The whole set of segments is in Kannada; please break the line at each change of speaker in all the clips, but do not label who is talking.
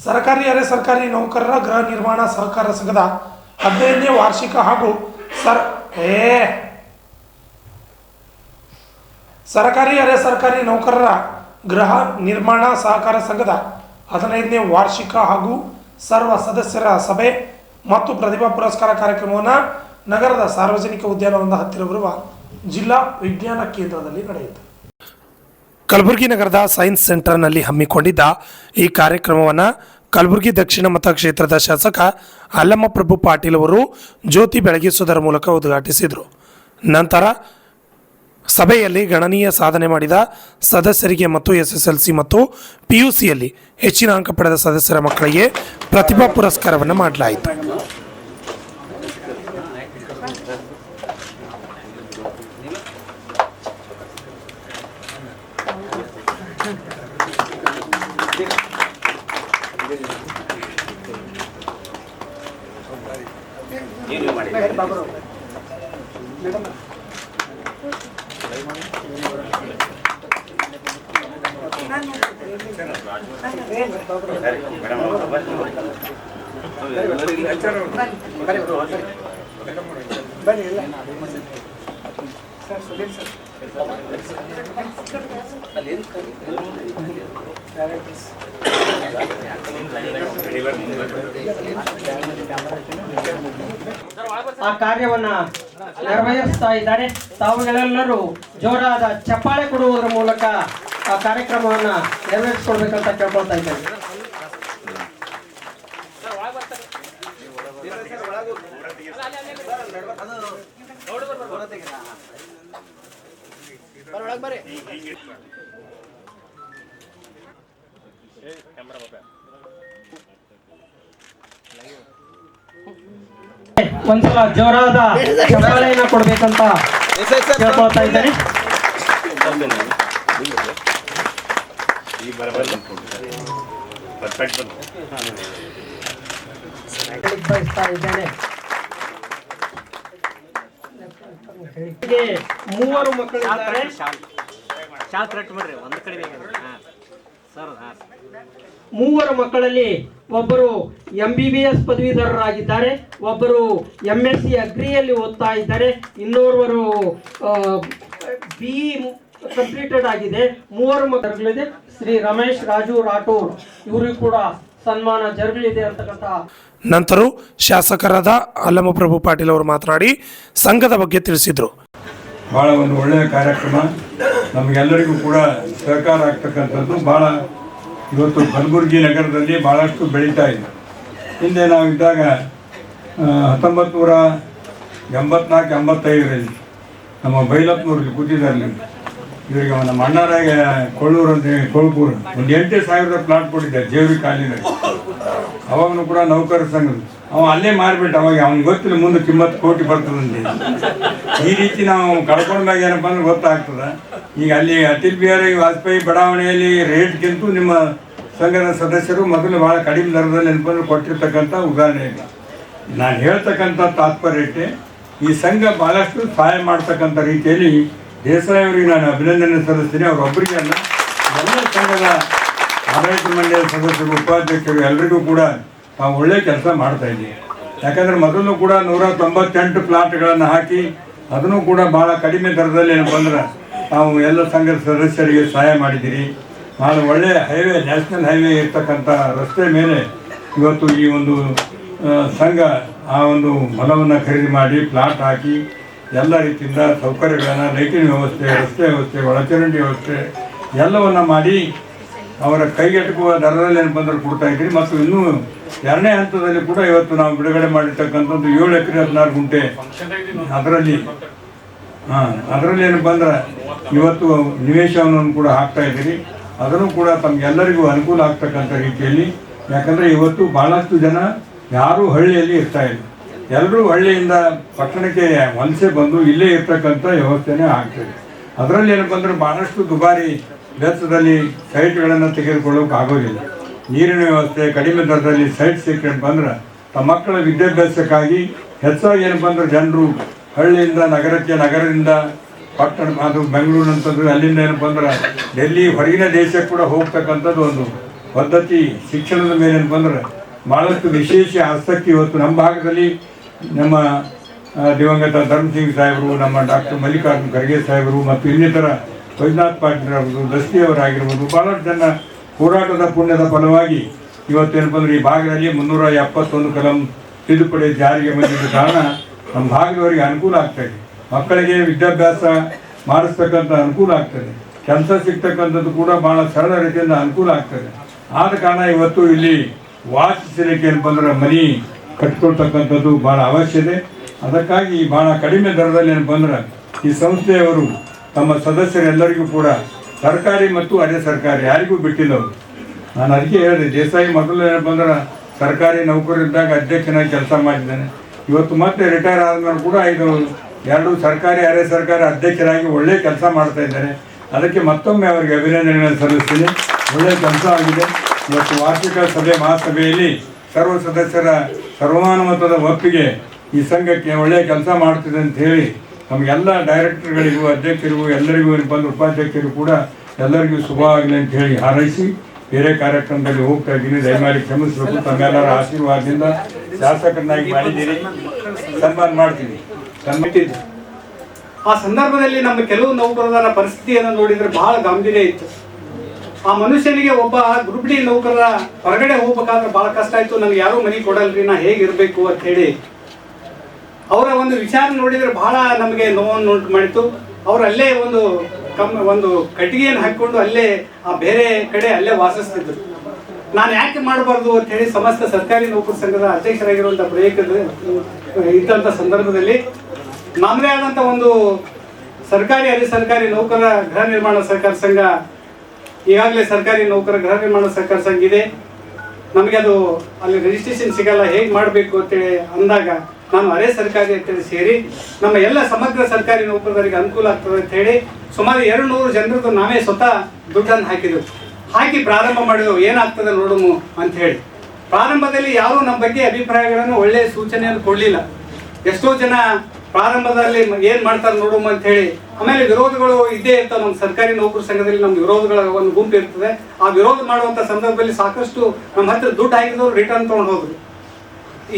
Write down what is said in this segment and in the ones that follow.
ಸರ್ಕಾರಿ ಅರೆ ಸರ್ಕಾರಿ ನೌಕರರ ಗೃಹ ನಿರ್ಮಾಣ ಸಹಕಾರ ಸಂಘದ 15ನೇ ವಾರ್ಷಿಕ ಹಾಗೂ ಸರ್ಕಾರಿ ಅರೆ ಸರ್ಕಾರಿ ನೌಕರರ ಗೃಹ ನಿರ್ಮಾಣ ಸಹಕಾರ ಸಂಘದ 15ನೇ ವಾರ್ಷಿಕ ಹಾಗೂ ಸರ್ವ ಸದಸ್ಯರ ಸಭೆ ಮತ್ತು ಪ್ರತಿಭಾ ಪುರಸ್ಕಾರ ಕಾರ್ಯಕ್ರಮವನ್ನು ನಗರದ ಸಾರ್ವಜನಿಕ ಉದ್ಯಾನವನದ ಹತ್ತಿರ ಬರುವ ಜಿಲ್ಲಾ ವಿಜ್ಞಾನ ಕೇಂದ್ರದಲ್ಲಿ ನಡೆಯಿತು. ಕಲಬುರಗಿ ನಗರದ ಸೈನ್ಸ್ ಸೆಂಟರ್ನಲ್ಲಿ ಹಮ್ಮಿಕೊಂಡಿದ್ದ ಈ ಕಾರ್ಯಕ್ರಮವನ್ನು ಕಲಬುರಗಿ ದಕ್ಷಿಣ ಮತಕ್ಷೇತ್ರದ ಶಾಸಕ ಅಲ್ಲಮಪ್ರಭು ಪಾಟೀಲ್ ಅವರು ಜ್ಯೋತಿ ಬೆಳಗಿಸುವುದರ ಮೂಲಕ ಉದ್ಘಾಟಿಸಿದರು. ನಂತರ ಸಭೆಯಲ್ಲಿ ಗಣನೀಯ ಸಾಧನೆ ಮಾಡಿದ ಸದಸ್ಯರಿಗೆ ಮತ್ತು SSLC ಮತ್ತು PUCಯಲ್ಲಿ ಹೆಚ್ಚಿನ ಅಂಕ ಪಡೆದ ಸದಸ್ಯರ ಮಕ್ಕಳಿಗೆ ಪ್ರತಿಭಾ ಪುರಸ್ಕಾರವನ್ನು ಮಾಡಲಾಯಿತು.
ಆ ಕಾರ್ಯವನ್ನ ನಿರ್ವಹಿಸ್ತಾ ಇದ್ದಾರೆ. ತಾವುಗಳೆಲ್ಲರೂ ಜೋರಾದ ಚಪ್ಪಾಳೆ ಕೊಡುವುದರ ಮೂಲಕ ಆ ಕಾರ್ಯಕ್ರಮವನ್ನ ನೆರವೇರಿಸಿಕೊಳ್ಬೇಕಂತ ಕೇಳ್ಕೊಳ್ತಾ ಇದ್ದೇನೆ. ಒಂದ್ಸಲ ಜೋರಾದ ಚಪ್ಪಾಳೆಯನ್ನ ಕೊಡ್ಬೇಕಂತ ಕೇಳ್ಕೊಳ್ತಾ ಇದ್ದೇನೆ. ಮೂವರು ಮಕ್ಕಳಿದ್ದಾರೆ. ಮೂವರು ಮಕ್ಕಳಲ್ಲಿ ಒಬ್ಬರು MBBS ಪದವೀಧರರಾಗಿದ್ದಾರೆ, ಒಬ್ಬರು MSc ಅಗ್ರಿಯಲ್ಲಿ ಓದ್ತಾ ಇದ್ದಾರೆ, ಇನ್ನೋರ್ವರು BE ಕಂಪ್ಲೀಟೆಡ್ ಆಗಿದೆ. ಮೂವರು ಮಕ್ಕಳಿದೆ. ಶ್ರೀ ರಮೇಶ್ ರಾಜು ರಾಠೋಡ್ ಇವರಿಗೂ ಕೂಡ ಸನ್ಮಾನ ಜರುಗಲಿದೆ ಅಂತಕ್ಕಂಥ.
ನಂತರ ಶಾಸಕರಾದ ಅಲ್ಲಮಪ್ರಭು ಪಾಟೀಲ್ ಅವರು ಮಾತನಾಡಿ ಸಂಘದ ಬಗ್ಗೆ ತಿಳಿಸಿದರು.
ಭಾಳ ಒಂದು ಒಳ್ಳೆಯ ಕಾರ್ಯಕ್ರಮ, ನಮಗೆಲ್ಲರಿಗೂ ಕೂಡ ಸಹಕಾರ ಆಗ್ತಕ್ಕಂಥದ್ದು. ಭಾಳ ಇವತ್ತು ಕಲಬುರಗಿ ನಗರದಲ್ಲಿ ಭಾಳಷ್ಟು ಬೆಳೀತಾ ಇದೆ. ಹಿಂದೆ ನಾವಿದ್ದಾಗ 1984-85ರಲ್ಲಿ ನಮ್ಮ ಬೈಲಪ್ಪನವ್ರಲ್ಲಿ ಕೂತಿದ್ದಾರೆ. ಇವರಿಗೆ ನಮ್ಮ ಅಣ್ಣಾರಾಗ ಕೊಳ್ಳೂರು ಅಂತ ಕೊಳ್ಪೂರು ಒಂದು 8,000 ಪ್ಲಾಟ್ ಕೊಟ್ಟಿದ್ದಾರೆ ಜೇವರಿ ಕಾಲಿನಲ್ಲಿ. ಅವಾಗಲೂ ಕೂಡ ನೌಕರ ಸಂಘದ ಅವ ಅಲ್ಲೇ ಮಾರಿಬಿಟ್ಟು ಅವಾಗ ಅವ್ನಿಗೆ ಗೊತ್ತಿಲ್ಲ ಮುಂದೆ ಕಿಮ್ಮತ್ತು ಕೋಟಿ ಬರ್ತದಂತೆ. ಈ ರೀತಿ ನಾವು ಕಳ್ಕೊಂಡಾಗ ಏನಪ್ಪ ಅಂದ್ರೆ ಗೊತ್ತಾಗ್ತದೆ. ಈಗ ಅಲ್ಲಿ ಅಟಲ್ ಬಿಹಾರಿ ವಾಜಪೇಯಿ ಬಡಾವಣೆಯಲ್ಲಿ ರೇಟ್ಗಿಂತೂ ನಿಮ್ಮ ಸಂಘದ ಸದಸ್ಯರು ಮೊದಲು ಭಾಳ ಕಡಿಮೆ ದರದಲ್ಲಿ ಏನಪ್ಪಂದ್ರೆ ಕೊಟ್ಟಿರ್ತಕ್ಕಂಥ ಉದಾಹರಣೆ ಇಲ್ಲ. ನಾನು ಹೇಳ್ತಕ್ಕಂಥ ತಾತ್ಪರ್ಯಕ್ಕೆ ಈ ಸಂಘ ಭಾಳಷ್ಟು ಸಹಾಯ ಮಾಡ್ತಕ್ಕಂಥ ರೀತಿಯಲ್ಲಿ ದೇಸಾಯಿ ಅವರಿಗೆ ನಾನು ಅಭಿನಂದನೆ ಸಲ್ಲಿಸ್ತೀನಿ. ಅವರೊಬ್ಬರಿಗೆ ಅಲ್ಲ, ಎಲ್ಲ ಸಂಘದ ಆಡಳಿತ ಮಂಡಳಿಯ ಸದಸ್ಯರು, ಉಪಾಧ್ಯಕ್ಷರು ಎಲ್ಲರಿಗೂ ಕೂಡ ನಾವು ಒಳ್ಳೆಯ ಕೆಲಸ ಮಾಡ್ತಾಯಿದ್ದೀವಿ. ಯಾಕಂದರೆ ಮೊದಲು ಕೂಡ 198 ಪ್ಲಾಟ್ಗಳನ್ನು ಹಾಕಿ ಅದನ್ನು ಕೂಡ ಭಾಳ ಕಡಿಮೆ ದರದಲ್ಲಿ ಏನಪ್ಪಂದ್ರೆ ನಾವು ಎಲ್ಲ ಸಂಘದ ಸದಸ್ಯರಿಗೆ ಸಹಾಯ ಮಾಡಿದ್ದೀರಿ. ಭಾಳ ಒಳ್ಳೆಯ ಹೈವೇ, ನ್ಯಾಷನಲ್ ಹೈವೇ ಇರ್ತಕ್ಕಂಥ ರಸ್ತೆ ಮೇಲೆ ಇವತ್ತು ಈ ಒಂದು ಸಂಘ ಆ ಒಂದು ಹೊಲವನ್ನು ಖರೀದಿ ಮಾಡಿ ಪ್ಲಾಟ್ ಹಾಕಿ ಎಲ್ಲ ರೀತಿಯಿಂದ ಸೌಕರ್ಯಗಳನ್ನು, ಲೈಟಿನ ವ್ಯವಸ್ಥೆ, ರಸ್ತೆ ವ್ಯವಸ್ಥೆ, ಒಳಚರಂಡಿ ವ್ಯವಸ್ಥೆ ಎಲ್ಲವನ್ನು ಮಾಡಿ ಅವರ ಕೈಗೆಟುಕುವ ದರದಲ್ಲಿ ಏನಪ್ಪಂದ್ರೆ ಕೊಡ್ತಾಯಿದ್ದೀರಿ. ಮತ್ತು ಇನ್ನೂ 2ನೇ ಹಂತದಲ್ಲಿ ಕೂಡ ಇವತ್ತು ನಾವು ಬಿಡುಗಡೆ ಮಾಡಿರ್ತಕ್ಕಂಥದ್ದು 7 ಎಕರೆ 16 ಗುಂಟೆ ಅದರಲ್ಲಿ ಏನಪ್ಪ ಅಂದ್ರೆ ಇವತ್ತು ನಿವೇಶನವನ್ನು ಕೂಡ ಹಾಕ್ತಾ ಇದ್ದೀರಿ. ಅದನ್ನು ಕೂಡ ತಮಗೆಲ್ಲರಿಗೂ ಅನುಕೂಲ ಆಗ್ತಕ್ಕಂಥ ರೀತಿಯಲ್ಲಿ. ಯಾಕಂದರೆ ಇವತ್ತು ಭಾಳಷ್ಟು ಜನ ಯಾರೂ ಹಳ್ಳಿಯಲ್ಲಿ ಇರ್ತಾ ಇಲ್ಲ, ಎಲ್ಲರೂ ಹಳ್ಳಿಯಿಂದ ಪಟ್ಟಣಕ್ಕೆ ವಲಸೆ ಬಂದು ಇಲ್ಲೇ ಇರ್ತಕ್ಕಂಥ ವ್ಯವಸ್ಥೆನೇ ಆಗ್ತದೆ. ಅದರಲ್ಲಿ ಏನಪ್ಪ ಅಂದ್ರೆ ಭಾಳಷ್ಟು ದುಬಾರಿ ವೆಚ್ಚದಲ್ಲಿ ಸೈಟ್ಗಳನ್ನು ತೆಗೆದುಕೊಳ್ಳೋಕೆ ಆಗೋದಿಲ್ಲ. ನೀರಿನ ವ್ಯವಸ್ಥೆ ಕಡಿಮೆ ದರದಲ್ಲಿ ಸೈಟ್ ಸಿಕ್ಕಂತ ಅಂದ್ರೆ ತಮ್ಮ ಮಕ್ಕಳ ವಿದ್ಯಾಭ್ಯಾಸಕ್ಕಾಗಿ ಹೆಚ್ಚಾಗಿ ಏನಪ್ಪ ಅಂದ್ರೆ ಜನರು ಹಳ್ಳಿಯಿಂದ ನಗರಕ್ಕೆ, ನಗರದಿಂದ ಪಟ್ಟಣ, ಅದು ಬೆಂಗಳೂರು ಅಂತಂದ್ರೆ ಅಲ್ಲಿಂದ ಏನಪ್ಪ ಅಂದ್ರೆ ಡೆಲ್ಲಿ ಹೊರಗಿನ ದೇಶಕ್ಕೆ ಕೂಡ ಹೋಗ್ತಕ್ಕಂಥದ್ದು ಒಂದು ಪದ್ಧತಿ ಶಿಕ್ಷಣದ ಮೇಲೆ ಬಂದ್ರೆ ಭಾಳಷ್ಟು ವಿಶೇಷ ಆಸಕ್ತಿ ಇವತ್ತು ನಮ್ಮ ಭಾಗದಲ್ಲಿ ನಮ್ಮ ದಿವಂಗತ ಧರ್ಮಸಿಂಗ್ ಸಾಹೇಬರು, ನಮ್ಮ ಡಾಕ್ಟರ್ ಮಲ್ಲಿಕಾರ್ಜುನ ಖರ್ಗೆ ಸಾಹೇಬರು ಮತ್ತು ಇನ್ನಿತರ ವೈದ್ಯನಾಥ್ ಪಾಟೀಲ್ ಅವರು, ದಸ್ತಿಯವರಾಗಿರ್ಬೋದು, ಭಾಳಷ್ಟು ಜನ ಹೋರಾಟದ ಪುಣ್ಯದ ಫಲವಾಗಿ ಇವತ್ತೇನಪ್ಪ ಅಂದ್ರೆ ಈ ಭಾಗದಲ್ಲಿ 371 ಕಲಂ ತಿದ್ದುಪಡಿ ಜಾರಿಗೆ ಬಂದಿದ್ದ ಕಾರಣ ನಮ್ಮ ಭಾಗದವರಿಗೆ ಅನುಕೂಲ ಆಗ್ತಾಯಿದೆ. ಮಕ್ಕಳಿಗೆ ವಿದ್ಯಾಭ್ಯಾಸ ಮಾಡಿಸ್ತಕ್ಕಂಥ ಅನುಕೂಲ ಆಗ್ತದೆ, ಕೆಲಸ ಸಿಗ್ತಕ್ಕಂಥದ್ದು ಕೂಡ ಭಾಳ ಸರಳ ರೀತಿಯಿಂದ ಅನುಕೂಲ ಆಗ್ತದೆ. ಆದ ಕಾರಣ ಇವತ್ತು ಇಲ್ಲಿ ವಾಸಿಸಲಿಕ್ಕೆ ಏನಪ್ಪ ಅಂದ್ರೆ ಮನೆ ಕಟ್ಕೊಳ್ತಕ್ಕಂಥದ್ದು ಭಾಳ ಅವಶ್ಯತೆ. ಅದಕ್ಕಾಗಿ ಭಾಳ ಕಡಿಮೆ ದರದಲ್ಲಿ ಏನಪ್ಪ ಅಂದ್ರೆ ಈ ಸಂಸ್ಥೆಯವರು ತಮ್ಮ ಸದಸ್ಯರೆಲ್ಲರಿಗೂ ಕೂಡ ಸರ್ಕಾರಿ ಮತ್ತು ಅರೆ ಸರ್ಕಾರಿ ಯಾರಿಗೂ ಬಿಟ್ಟಿಲ್ಲವರು. ನಾನು ಅದಕ್ಕೆ ಹೇಳಿದೆ, ದೇಸಾಯಿ ಮೊದಲು ಏನಪ್ಪ ಅಂದ್ರೆ ಸರ್ಕಾರಿ ನೌಕರರಿದ್ದಾಗ ಅಧ್ಯಕ್ಷನಾಗಿ ಕೆಲಸ ಮಾಡಿದ್ದಾನೆ. ಇವತ್ತು ಮತ್ತೆ ರಿಟೈರ್ ಆದಮೇಲೆ ಕೂಡ ಇದು 2 ಸರ್ಕಾರಿ ಅರೆ ಸರ್ಕಾರಿ ಅಧ್ಯಕ್ಷರಾಗಿ ಒಳ್ಳೆಯ ಕೆಲಸ ಮಾಡ್ತಾ ಇದ್ದಾರೆ. ಅದಕ್ಕೆ ಮತ್ತೊಮ್ಮೆ ಅವರಿಗೆ ಅಭಿನಂದನೆಗಳನ್ನು ಸಲ್ಲಿಸ್ತೀನಿ. ಒಳ್ಳೆಯ ಕೆಲಸ ಆಗಿದೆ. ಇವತ್ತು ವಾರ್ಷಿಕ ಸಭೆ ಮಹಾಸಭೆಯಲ್ಲಿ ಸರ್ವ ಸದಸ್ಯರ ಸರ್ವಾನುಮತದ ಒಪ್ಪಿಗೆ ಈ ಸಂಘಕ್ಕೆ ಒಳ್ಳೆಯ ಕೆಲಸ ಮಾಡ್ತಿದೆ ಅಂತ ಹೇಳಿ ನಮಗೆಲ್ಲ ಡೈರೆಕ್ಟರ್ಗಳಿಗೂ ಅಧ್ಯಕ್ಷರಿಗೂ ಎಲ್ಲರಿಗೂ ಏನಪ್ಪ ಅಂದ್ರೆ ಉಪಾಧ್ಯಕ್ಷರಿಗೂ ಕೂಡ ಎಲ್ಲರಿಗೂ ಶುಭವಾಗಲಿ ಅಂತ ಹೇಳಿ ಹಾರೈಸಿ ಬೇರೆ ಕಾರ್ಯಕ್ರಮದಲ್ಲಿ ಹೋಗ್ತಾ ಇದ್ದೀನಿ. ದಯಮಾಡಿ ಕ್ಷಮಿಸಬೇಕು. ತಮ್ಮೆಲ್ಲರ ಆಶೀರ್ವಾದದಿಂದ ಶಾಸಕರನ್ನಾಗಿ ಮಾಡಿದ್ದೀನಿ, ಸನ್ಮಾನ ಮಾಡ್ತೀನಿ.
ಆ ಸಂದರ್ಭದಲ್ಲಿ ನಮ್ಮ ಕೆಲವು ನೌಕರರ ಪರಿಸ್ಥಿತಿಯನ್ನು ನೋಡಿದರೆ ಬಹಳ ಗಾಂಭೀರ್ಯ ಇತ್ತು. ಆ ಮನುಷ್ಯನಿಗೆ ಒಬ್ಬ ಗ್ರೂಪ್ ಡಿ ನೌಕರರ ಹೊರಗಡೆ ಹೋಗ್ಬೇಕಾದ್ರೆ ಬಹಳ ಕಷ್ಟ ಆಯ್ತು. ನನಗೆ ಯಾರೂ ಮನೆ ಕೊಡಲ್ರಿ, ನಾ ಹೇಗಿರಬೇಕು ಅಂತ ಹೇಳಿ ಅವರ ಒಂದು ವಿಚಾರ ನೋಡಿದರೆ ಬಹಳ ನಮಗೆ ನೋವನ್ನು ಉಂಟು ಮಾಡಿತು. ಅವರು ಅಲ್ಲೇ ಒಂದು ಕಟ್ಟಿಗೆಯನ್ನು ಹಾಕಿಕೊಂಡು ಅಲ್ಲೇ ಆ ಬೇರೆ ಕಡೆ ಅಲ್ಲೇ ವಾಸಿಸ್ತಿದ್ರು. ನಾನು ಯಾಕೆ ಮಾಡಬಾರ್ದು ಅಂತ ಹೇಳಿ ಸಮಸ್ತ ಸರ್ಕಾರಿ ನೌಕರ ಸಂಘದ ಅಧ್ಯಕ್ಷರಾಗಿರುವಂಥ ಪ್ರಯತ್ನ ಇದ್ದಂಥ ಸಂದರ್ಭದಲ್ಲಿ ನಮ್ಮದೇ ಆದಂಥ ಒಂದು ಸರ್ಕಾರಿ ಅರೆ ಸರ್ಕಾರಿ ನೌಕರ ಗೃಹ ನಿರ್ಮಾಣ ಸಹಕಾರ ಸಂಘ, ಈಗಾಗಲೇ ಸರ್ಕಾರಿ ನೌಕರ ಗೃಹ ನಿರ್ಮಾಣ ಸಹಕಾರ ಸಂಘ ಇದೆ. ನಮಗೆ ಅದು ಅಲ್ಲಿ ರಿಜಿಸ್ಟ್ರೇಷನ್ ಸಿಗಲ್ಲ, ಹೇಗೆ ಮಾಡಬೇಕು ಅಂತೇಳಿ ಅಂದಾಗ ನಾನು ಅರೆ ಸರ್ಕಾರಿ ಅಂತೇಳಿ ಸೇರಿ ನಮ್ಮ ಎಲ್ಲ ಸಮಗ್ರ ಸರ್ಕಾರಿ ನೌಕರರಿಗೆ ಅನುಕೂಲ ಆಗ್ತದೆ ಅಂತ ಹೇಳಿ ಸುಮಾರು 200 ಜನರದ್ದು ನಾವೇ ಸ್ವತಃ ದುಡ್ಡನ್ನು ಹಾಕಿ ಪ್ರಾರಂಭ ಮಾಡಿದೆವು. ಏನಾಗ್ತದೆ ನೋಡೋಣ ಅಂತ ಹೇಳಿ. ಪ್ರಾರಂಭದಲ್ಲಿ ಯಾರೂ ನಮ್ಮ ಬಗ್ಗೆ ಅಭಿಪ್ರಾಯಗಳನ್ನು ಒಳ್ಳೆಯ ಸೂಚನೆಯನ್ನು ಕೊಡಲಿಲ್ಲ. ಎಷ್ಟೋ ಜನ ಪ್ರಾರಂಭದಲ್ಲಿ ಏನು ಮಾಡ್ತಾರೆ ನೋಡುಮ ಅಂತ ಹೇಳಿ, ಆಮೇಲೆ ವಿರೋಧಗಳು ಇದ್ದೇ ಇರ್ತಾವೆ. ನಮ್ಮ ಸರ್ಕಾರಿ ನೌಕರ ಸಂಘದಲ್ಲಿ ನಮ್ಮ ವಿರೋಧಗಳ ಒಂದು ಗುಂಪು ಇರ್ತದೆ. ಆ ವಿರೋಧ ಮಾಡುವಂಥ ಸಂದರ್ಭದಲ್ಲಿ ಸಾಕಷ್ಟು ನಮ್ಮ ಹತ್ರ ದುಡ್ಡು ಹಾಕಿದವರು ರಿಟರ್ನ್ ತೊಗೊಂಡು ಹೋದ್ರು.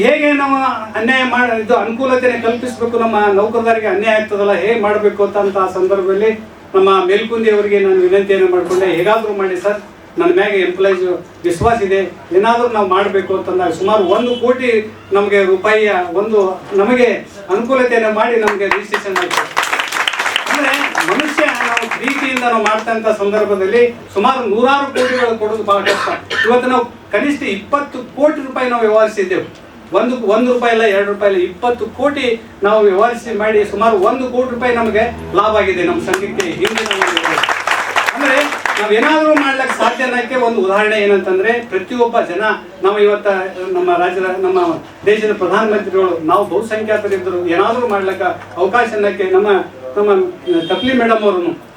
ಹೇಗೆ ನಾವು ಅನ್ಯಾಯ ಇದು ಅನುಕೂಲತೆಯನ್ನು ಕಲ್ಪಿಸಬೇಕು, ನಮ್ಮ ನೌಕರರಿಗೆ ಅನ್ಯಾಯ ಆಗ್ತದಲ್ಲ, ಹೇಗೆ ಮಾಡಬೇಕು ಅಂತ ಆ ಸಂದರ್ಭದಲ್ಲಿ ನಮ್ಮ ಮೇಲ್ಕುಂದಿ ಅವರಿಗೆ ನಾನು ವಿನಂತಿಯನ್ನು ಮಾಡಿಕೊಂಡೆ. ಹೇಗಾದರೂ ಮಾಡಿ ಸರ್, ನನ್ನ ಮ್ಯಾಗೆ ಎಂಪ್ಲಾಯೀಸ್ ವಿಶ್ವಾಸ ಇದೆ, ಏನಾದರೂ ನಾವು ಮಾಡಬೇಕು ಅಂತಂದಾಗ ಸುಮಾರು 1 ಕೋಟಿ ನಮಗೆ ರೂಪಾಯಿಯ ಒಂದು ನಮಗೆ ಅನುಕೂಲತೆಯನ್ನು ಮಾಡಿ ನಮಗೆ ರಿಜಿಸ್ಟ್ರೇಷನ್ ಆಯಿತು. ಅಂದರೆ ಮನುಷ್ಯ ನಾವು ಪ್ರೀತಿಯಿಂದ ನಾವು ಮಾಡ್ತಂಥ ಸಂದರ್ಭದಲ್ಲಿ ಸುಮಾರು 100 ಕೋಟಿಗಳು ಕೊಡೋದು ಭಾಳ ಕಷ್ಟ. ಇವತ್ತು ನಾವು ಕನಿಷ್ಠ 20 ಕೋಟಿ ರೂಪಾಯಿ ನಾವು ವ್ಯವಹರಿಸಿದ್ದೆವು. 1 ರೂಪಾಯಿ ಇಲ್ಲ, 2 ರೂಪಾಯಿ ಇಲ್ಲ, 20 ಕೋಟಿ ನಾವು ವ್ಯವಹರಿಸಿ ಮಾಡಿ ಸುಮಾರು 1 ಕೋಟಿ ರೂಪಾಯಿ ನಮಗೆ ಲಾಭ ಆಗಿದೆ ನಮ್ಮ ಸಂಘಕ್ಕೆ. ಹಿಂದಿನ ಅಂದರೆ ನಾವೇನಾದರೂ ಮಾಡ್ಲಿಕ್ಕೆ ಸಾಧ್ಯ ಅನ್ನೋಕ್ಕೆ ಒಂದು ಉದಾಹರಣೆ ಏನಂತಂದ್ರೆ, ಪ್ರತಿಯೊಬ್ಬ ಜನ ನಾವು ಇವತ್ತು ನಮ್ಮ ದೇಶದ ಪ್ರಧಾನಮಂತ್ರಿಗಳು ನಾವು ಬಹುಸಂಖ್ಯಾತರಿದ್ದರು, ಏನಾದರೂ ಮಾಡ್ಲಿಕ್ಕೆ ಅವಕಾಶ ಅನ್ನೋಕ್ಕೆ ನಮ್ಮ ತಪ್ಲಿ ಮೇಡಮ್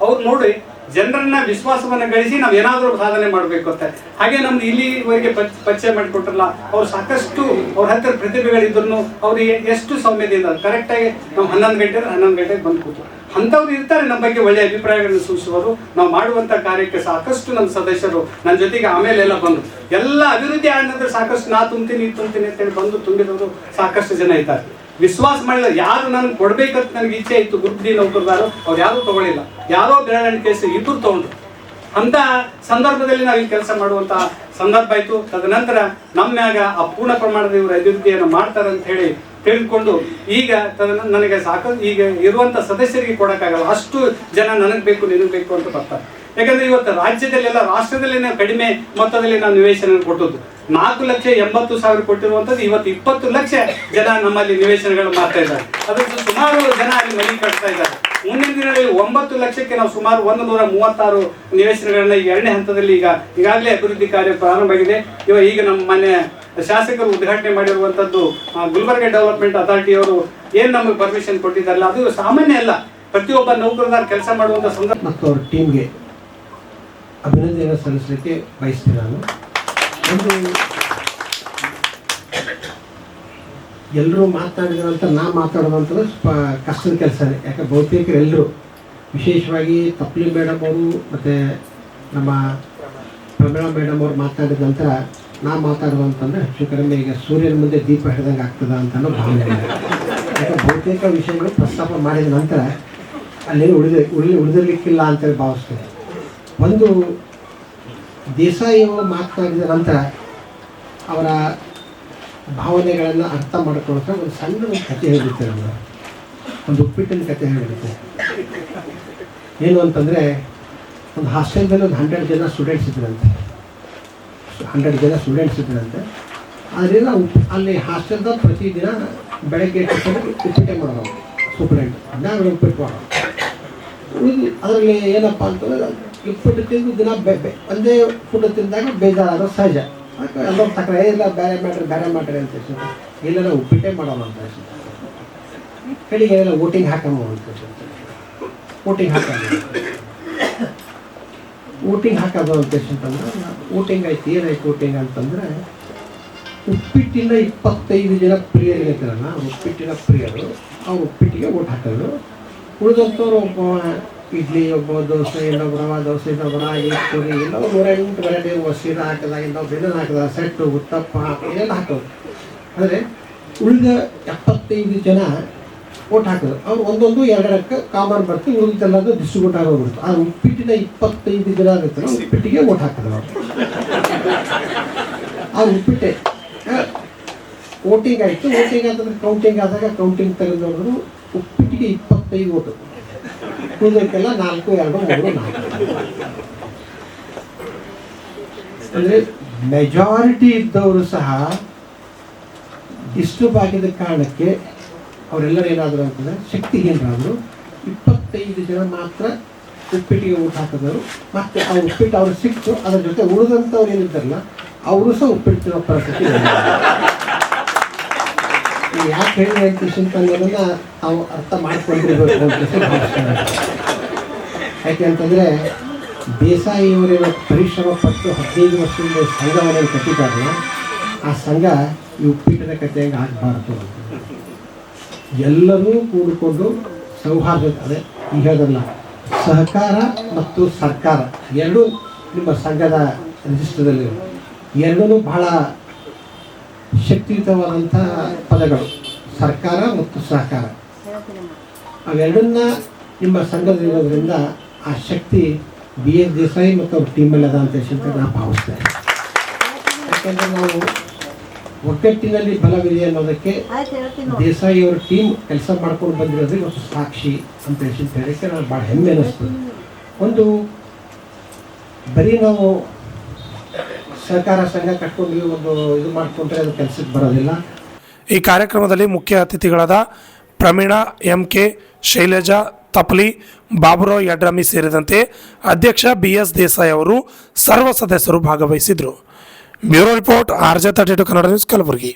ಅವ್ರು ನೋಡಿ ಜನರನ್ನ ವಿಶ್ವಾಸವನ್ನು ಗಳಿಸಿ ನಾವು ಏನಾದರೂ ಸಾಧನೆ ಮಾಡಬೇಕು ಅಂತ. ಹಾಗೆ ನಮ್ದು ಇಲ್ಲಿವರೆಗೆ ಪರಿಚಯ ಮಾಡಿಕೊಟ್ರಲ್ಲ, ಅವ್ರು ಸಾಕಷ್ಟು ಅವ್ರ ಹತ್ತಿರ ಪ್ರತಿಭೆಗಳಿದ್ರು ಅವ್ರಿಗೆ ಎಷ್ಟು ಸೌಮ್ಯದಿಂದ ಕರೆಕ್ಟಾಗಿ ನಾವು 11 ಗಂಟೆಗೆ ಬಂದು ಕೂತು. ಅಂಥವ್ರು ಇರ್ತಾರೆ ನಮ್ಮ ಬಗ್ಗೆ ಒಳ್ಳೆಯ ಅಭಿಪ್ರಾಯಗಳನ್ನು ಸೂಚಿಸುವರು. ನಾವು ಮಾಡುವಂಥ ಕಾರ್ಯಕ್ಕೆ ಸಾಕಷ್ಟು ನಮ್ಮ ಸದಸ್ಯರು ನನ್ನ ಜೊತೆಗೆ ಆಮೇಲೆ ಎಲ್ಲ ಬಂದರು. ಎಲ್ಲ ಅಭಿವೃದ್ಧಿ ಆನಂತರ ಸಾಕಷ್ಟು ನಾ ತುಂಬ್ತೀನಿ ಅಂತೇಳಿ ಬಂದು ತುಂಬಿದವರು ಸಾಕಷ್ಟು ಜನ ಇದ್ದಾರೆ. ವಿಶ್ವಾಸ ಮಾಡಿಲ್ಲ, ಯಾರು ನನಗೆ ಕೊಡ್ಬೇಕಂತ ನನಗೆ ಇಚ್ಛೆ ಇತ್ತು ಗ್ರೂಪ್ ಡಿ ನೌಕರದಾರು, ಅವ್ರು ಯಾರೂ ತಗೊಳ್ಳಿಲ್ಲ. ಯಾರೋ ಬೆರಳಿನ ಕೇಸ್ 2 ತೊಗೊಂಡ್ರು. ಅಂತ ಸಂದರ್ಭದಲ್ಲಿ ನಾವು ಈ ಕೆಲಸ ಮಾಡುವಂಥ ಸಂದರ್ಭ ಆಯಿತು. ತದನಂತರ ನಮ್ಮ ಮ್ಯಾಗ ಆ ಪೂರ್ಣ ಪ್ರಮಾಣದ ಇವರು ಅಭಿವೃದ್ಧಿಯನ್ನು ಮಾಡ್ತಾರೆ ಅಂತ ಹೇಳಿ ತಿಳಿದುಕೊಂಡು ಈಗ ನನಗೆ ಸಾಕಷ್ಟು ಈಗ ಇರುವಂಥ ಸದಸ್ಯರಿಗೆ ಕೊಡೋಕ್ಕಾಗಲ್ಲ, ಅಷ್ಟು ಜನ ನನಗೆ ಬೇಕು ನಿನಗೆ ಬೇಕು ಅಂತ ಬರ್ತಾರೆ. ಯಾಕಂದರೆ ಇವತ್ತು ರಾಜ್ಯದಲ್ಲೆಲ್ಲ ರಾಷ್ಟ್ರದಲ್ಲಿ ಕಡಿಮೆ ಮೊತ್ತದಲ್ಲಿ ನಾವು ನಿವೇಶನ ಕೊಟ್ಟದ್ದು. 4,80,000 ಕೊಟ್ಟಿರುವಂಥದ್ದು ಇವತ್ತು 20 ಲಕ್ಷ ಜನ ನಮ್ಮಲ್ಲಿ ನಿವೇಶನಗಳು ಮಾಡ್ತಾ ಇದ್ದಾರೆ. ಅದಕ್ಕೆ ಸುಮಾರು ಜನ ಅಲ್ಲಿ ಮನೆ ಕಟ್ತಾ ಇದ್ದಾರೆ. ಮುಂದಿನ ದಿನಗಳಲ್ಲಿ 9 ಲಕ್ಷಕ್ಕೆ ನಾವು ಸುಮಾರು 136 ನಿವೇಶನಗಳನ್ನ ಈಗ 2ನೇ ಹಂತದಲ್ಲಿ ಈಗಾಗಲೇ ಅಭಿವೃದ್ಧಿ ಕಾರ್ಯ ಪ್ರಾರಂಭ ಆಗಿದೆ. ಈಗ ನಮ್ಮ ಮನೆ ಶಾಸಕರು ಉದ್ಘಾಟನೆ ಮಾಡಿರುವಂಥದ್ದು ಗುಲ್ಬರ್ಗ ಡೆವಲಪ್ಮೆಂಟ್ ಅಥಾರಿಟಿಯವರು ಏನು ನಮಗೆ ಪರ್ಮಿಷನ್ ಕೊಟ್ಟಿದ್ದಾರಲ್ಲ, ಅದು ಸಾಮಾನ್ಯ ಅಲ್ಲ. ಪ್ರತಿಯೊಬ್ಬ ನೌಕರದಾರ ಕೆಲಸ ಮಾಡುವಂಥ ಸಂದರ್ಭ
ಮತ್ತು ಅವ್ರ ಟೀಮ್ಗೆ ಅಭಿನಂದನೆ ಸಲ್ಲಿಸಲಿಕ್ಕೆ ಬಯಸ್ತೀನಿ. ನಾನು ಎಲ್ಲರೂ ಮಾತನಾಡಿದ್ರಂತ ನಾ ಮಾತಾಡೋದಂತಂದ್ರೆ ಸ್ವಲ್ಪ ಕಷ್ಟದ ಕೆಲಸನೇ. ಯಾಕೆ ಬಹುತೇಕರು ಎಲ್ಲರೂ, ವಿಶೇಷವಾಗಿ ತಪ್ಲಿ ಮೇಡಮ್ ಅವರು ಮತ್ತು ನಮ್ಮ ಪ್ರಮೀಳಾ ಮೇಡಮ್ ಅವ್ರು ಮಾತನಾಡಿದ ನಂತರ ನಾ ಮಾತಾಡೋದಂತಂದ್ರೆ ಹೆಚ್ಚು ಕಡಿಮೆ ಈಗ ಸೂರ್ಯನ ಮುಂದೆ ದೀಪ ಹಿಡಿದಂಗೆ ಆಗ್ತದ ಅಂತ ಅನ್ನೋ ಭಾವನೆ ಇದೆ. ಯಾಕಂದ್ರೆ ಬಹುತೇಕ ವಿಷಯಗಳು ಪ್ರಸ್ತಾಪ ಮಾಡಿದ ನಂತರ ಅಲ್ಲಿ ಉಳಿದಿರ್ಲಿಕ್ಕಿಲ್ಲ ಅಂತೇಳಿ ಭಾವಿಸ್ತೇನೆ. ಒಂದು ದೇಸಾಯಿ ಅವರು ಮಾತನಾಡಿದ ನಂತರ ಅವರ ಭಾವನೆಗಳನ್ನು ಅರ್ಥ ಮಾಡ್ಕೊಳ್ಳೋಕೆ ಒಂದು ಸಣ್ಣ ಒಂದು ಕಥೆ ಹೇಳಿರ್ತಾರೆ. ಒಂದು ಉಪ್ಪಿಟ್ಟಿನ ಕಥೆ ಹೇಳಿರುತ್ತೆ. ಏನು ಅಂತಂದರೆ ಒಂದು ಹಾಸ್ಟೆಲ್ದಲ್ಲಿ ಒಂದು 100 ಜನ ಸ್ಟೂಡೆಂಟ್ಸ್ ಇದ್ರಂತೆ. 100 ಜನ ಸ್ಟೂಡೆಂಟ್ಸ್ ಇದ್ರಂತೆ. ಅದರಿಂದ ಅಲ್ಲಿ ಹಾಸ್ಟೆಲ್ದ ಪ್ರತಿದಿನ ಬೆಳಗ್ಗೆ ಉಪ್ಪಿಟ್ಟೆ ಮಾಡೋದು ಸೂಪರೆಂಟ್ ನಾವು ಉಪ್ಪಿಟ್ಟು ಮಾಡೋದು. ಅದರಲ್ಲಿ ಏನಪ್ಪ ಅಂತಂದರೆ ಉಪ್ಪಿಟ್ಟು ತಿಂದು ದಿನ ಒಂದೇ ಫುಡ್ ತಿಂದಾಗ ಬೇಜಾರಾದ ಸಹಜ. ಅದಕ್ಕೆ ಎಲ್ಲರೂ ತಕ್ಕರೆ ಇಲ್ಲ ಬೇರೆ ಮಾಡ್ರಿ ಅಂತ ಹೇಳ್ತಾರೆ. ಇಲ್ಲ ನಾವು ಉಪ್ಪಿಟ್ಟೆ ಮಾಡೋಣ ಅಂತ ಹೇಳ್ತಾರೆ. ಕಡೆಗೆ ಎಲ್ಲ ವೋಟಿಂಗ್ ಹಾಕೋಣ ಅಂತ ಹೇಳ್ತಾರೆ. ವೋಟಿಂಗ್ ಹಾಕೋದು ಅಂತ ಅಂತಂದ್ರೆ ವೋಟಿಂಗ್ ಆಯ್ತು. ಏನಾಯ್ತು ವೋಟಿಂಗ್ ಅಂತಂದರೆ ಉಪ್ಪಿಟ್ಟಿನ 25 ಜನ ಪ್ರಿಯರು ಇರ್ತಾರಲ್ಲ, ಉಪ್ಪಿಟ್ಟಿನ ಪ್ರಿಯರು ಅವ್ರು ಉಪ್ಪಿಟ್ಟಿಗೆ ವೋಟ್ ಹಾಕೋದು. ಉಳಿದಂಥವ್ರು ಒಬ್ಬ ಇಡ್ಲಿ, ಒಬ್ಬ ದೋಸೆ, ಇನ್ನೊಬ್ಬ ರವಾ ದೋಸೆ, ಇನ್ನೊಬ್ಬ ರಾಗಿ, ಪುರಿ, ಇನ್ನೊಬ್ಬ 108 ವೆರೈಟಿ ಸೀರಾ ಹಾಕಿದಾಗ, ಇನ್ನೊಬ್ಬ ಏನೇನು ಹಾಕಿದ ಸೆಟ್ಟು, ಉತ್ತಪ್ಪ ಇದೆಲ್ಲ ಹಾಕೋದು. ಅಂದರೆ ಉಳಿದ 75 ಜನ ವೋಟ್ ಹಾಕೋದು. ಅವ್ರು ಒಂದೊಂದು 2 ಕಾಮನ್ ಬರ್ತೀವಿ, ಉಳಿದೆಲ್ಲದು ಡಿಸ್ಟ್ರಿಬ್ಯೂಟ್ ಆಗೋಗ್ಬಿಡ್ತು. ಆ ಉಪ್ಪಿಟ್ಟಿನ 25 ಜನ ಇರ್ತಾರೆ, ಉಪ್ಪಿಟ್ಟಿಗೆ ವೋಟ್ ಹಾಕಿದ್ರು ಅವರು. ಆ ಉಪ್ಪಿಟ್ಟೆ ವೋಟಿಂಗ್ ಆಯಿತು. ವೋಟಿಂಗ್ ಅಂತಂದ್ರೆ ಕೌಂಟಿಂಗ್ ಆದಾಗ ಕೌಂಟಿಂಗ್ ತೆಗೆದು ನೋಡಿದ್ರು ಉಪ್ಪಿಟ್ಟಿಗೆ 25 ವೋಟು, ಉಳಿದಕ್ಕೆಲ್ಲ 4, 2, 3, 4. ಅಂದರೆ ಮೆಜಾರಿಟಿ ಇದ್ದವರು ಸಹ ಇಷ್ಟು ಭಾಗದ ಕಾರಣಕ್ಕೆ ಅವರೆಲ್ಲರೂ ಏನಾದರೂ ಅಂತಂದರೆ ಶಕ್ತಿಹೀನರಾದರು. 25 ಜನ ಮಾತ್ರ ಉಪ್ಪಿಟ್ಟಿಗೆ ಊಟ ಹಾಕಿದವರು. ಮತ್ತು ಆ ಉಪ್ಪಿಟ್ಟು ಅವ್ರು ಸಿಕ್ತು. ಅದರ ಜೊತೆ ಉಳಿದಂಥವ್ರು ಏನಿದ್ದಾರಲ್ಲ ಅವರು ಸಹ ಉಪ್ಪಿಟ್ಟು ತಿನ್ನೋ ಪರಿಸ್ಥಿತಿ. ಯಾಕೆ ಹೇಳಿ ಅಂತಂದ್ರೆ ನಾವು ಅರ್ಥ ಮಾಡ್ಕೊಂಡಿರ್ಬೇಕು ಅಂತ ಭಾವಿಸ್ತಾರೆ. ಯಾಕೆಂತಂದರೆ ದೇಸಾಯಿಯವರೇನೋ ಪರಿಶ್ರಮ ಪಟ್ಟು 15 ವರ್ಷದಿಂದ ಸಂಘವನ್ನು ಕಟ್ಟಿದ್ದಾರಲ್ಲ, ಆ ಸಂಘ ಈ ಉಪ್ಪಿಟ್ಟಿನ ಕಥೆ ಹೆಂಗೆ ಆಗಬಾರ್ದು ಅಂತ ಎಲ್ಲರೂ ಕೂಡಿಕೊಂಡು ಸೌಹಾರ್ದ, ಅದೇ ಈಗ ಹೇಳೋದಲ್ಲ, ಸಹಕಾರ ಮತ್ತು ಸರ್ಕಾರ ಎರಡೂ ನಿಮ್ಮ ಸಂಘದ ರಿಜಿಸ್ಟರ್ದಲ್ಲಿ ಎರಡೂ ಬಹಳ ಶಕ್ತಿಯುತವಾದಂಥ ಪದಗಳು, ಸರ್ಕಾರ ಮತ್ತು ಸಹಕಾರ. ಅವೆರಡನ್ನ ನಿಮ್ಮ ಸಂಘದಲ್ಲಿರೋದ್ರಿಂದ ಆ ಶಕ್ತಿ BS ದೇಸಾಯಿ ಮತ್ತು ಅವ್ರ ಟೀಮಲ್ಲಿ ಅದ ಅಂತ ನಾನು ಭಾವಿಸ್ತೇನೆ. ಯಾಕೆಂದರೆ ನಾವು ಒಗ್ಗಟ್ಟಿನಲ್ಲಿ ಬಲವಿದೆ ಅನ್ನೋದಕ್ಕೆ ದೇಸಾಯಿ ಅವರ ಟೀಮ್ ಕೆಲಸ ಮಾಡ್ಕೊಂಡು ಬಂದಿರೋದು ಇವತ್ತು ಸಾಕ್ಷಿ ಅಂತ ಹೇಳಕ್ಕೆ ನಾನು ಭಾಳ ಹೆಮ್ಮೆ ಅನ್ನಿಸ್ತದೆ. ಒಂದು ಬರೀ ನಾವು ಸಹಕಾರ ಸಂಘ ಕಟ್ಕೊಂಡು ಒಂದು ಇದು ಮಾಡಿಕೊಂಡ್ರೆ ಅದು ಕೆಲಸಕ್ಕೆ ಬರೋದಿಲ್ಲ.
ಈ ಕಾರ್ಯಕ್ರಮದಲ್ಲಿ ಮುಖ್ಯ ಅತಿಥಿಗಳಾದ ಪ್ರಮೀಳಾ MK, ಶೈಲಜಾ ತಪ್ಲಿ, ಬಾಬುರಾವ್ ಯಡ್ರಾಮಿ ಸೇರಿದಂತೆ ಅಧ್ಯಕ್ಷ BS ದೇಸಾಯಿ ಅವರು ಸರ್ವ ಸದಸ್ಯರು ಭಾಗವಹಿಸಿದರು. Bureau report RJ32 Kannada news, Kalaburagi.